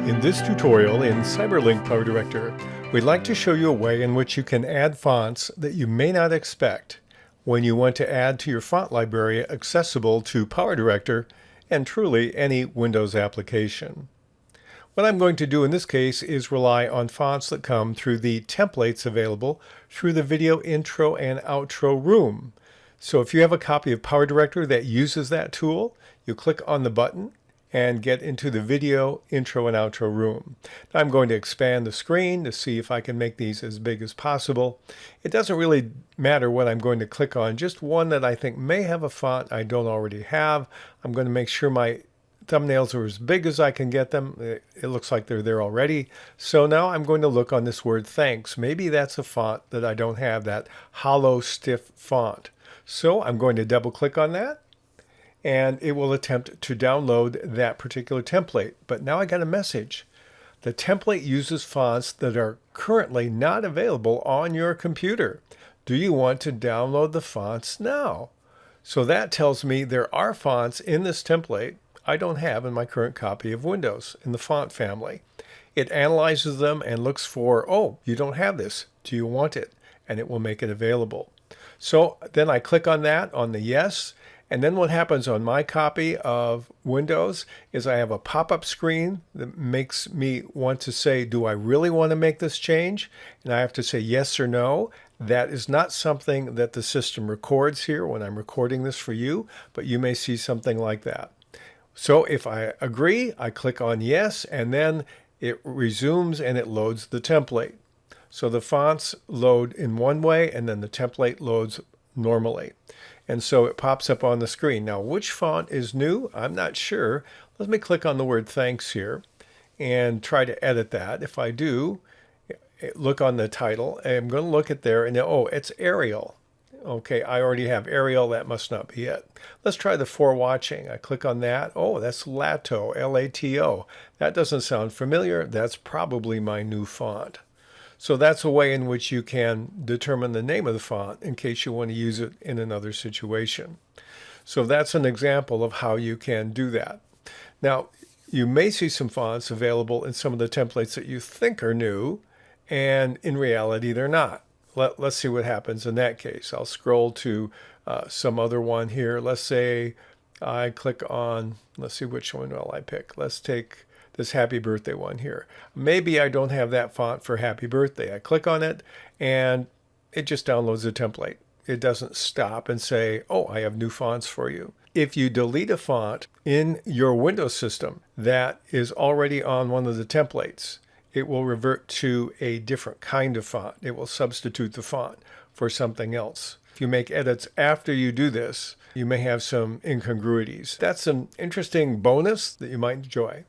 In this tutorial in CyberLink PowerDirector, we'd like to show you a way in which you can add fonts that you may not expect when you want to add to your font library accessible to PowerDirector and truly any Windows application. What I'm going to do in this case is rely on fonts that come through the templates available through the video intro and outro room. So if you have a copy of PowerDirector that uses that tool, you click on the button and get into the video intro and outro room. Now I'm going to expand the screen to see if I can make these as big as possible. It doesn't really matter what I'm going to click on, just one that I think may have a font I don't already have. I'm going to make sure my thumbnails are as big as I can get them. It looks like they're there already. So now I'm going to look on this word thanks. Maybe that's a font that I don't have, that hollow stiff font. So I'm going to double click on that, and it will attempt to download that particular template. But now I got a message. The template uses fonts that are currently not available on your computer. Do you want to download the fonts now? So that tells me there are fonts in this template I don't have in my current copy of Windows in the font family. It analyzes them and looks for, oh, you don't have this. Do you want it? And it will make it available. So then I click on that, on the yes. And then what happens on my copy of Windows is I have a pop-up screen that makes me want to say, do I really want to make this change? And I have to say yes or no. That is not something that the system records here when I'm recording this for you, but you may see something like that. So if I agree, I click on yes, and then it resumes and it loads the template. So the fonts load in one way, and then the template loads normally. And so it pops up on the screen. Now, which font is new? I'm not sure. Let me click on the word thanks here and try to edit that. If I do, look on the title. I'm going to look at there and oh, it's Arial. Okay, I already have Arial. That must not be it. Let's try the for watching. I click on that. Oh, that's Lato, L-A-T-O. That doesn't sound familiar. That's probably my new font. So that's a way in which you can determine the name of the font in case you want to use it in another situation. So that's an example of how you can do that. Now, you may see some fonts available in some of the templates that you think are new, and in reality, they're not. Let's see what happens in that case. I'll scroll to some other one here. Let's say I click on, let's see which one will I pick. Let's take this happy birthday one here. Maybe I don't have that font for happy birthday. I click on it and it just downloads the template. It doesn't stop and say, oh, I have new fonts for you. If you delete a font in your Windows system that is already on one of the templates, it will revert to a different kind of font. It will substitute the font for something else. If you make edits after you do this, you may have some incongruities. That's an interesting bonus that you might enjoy.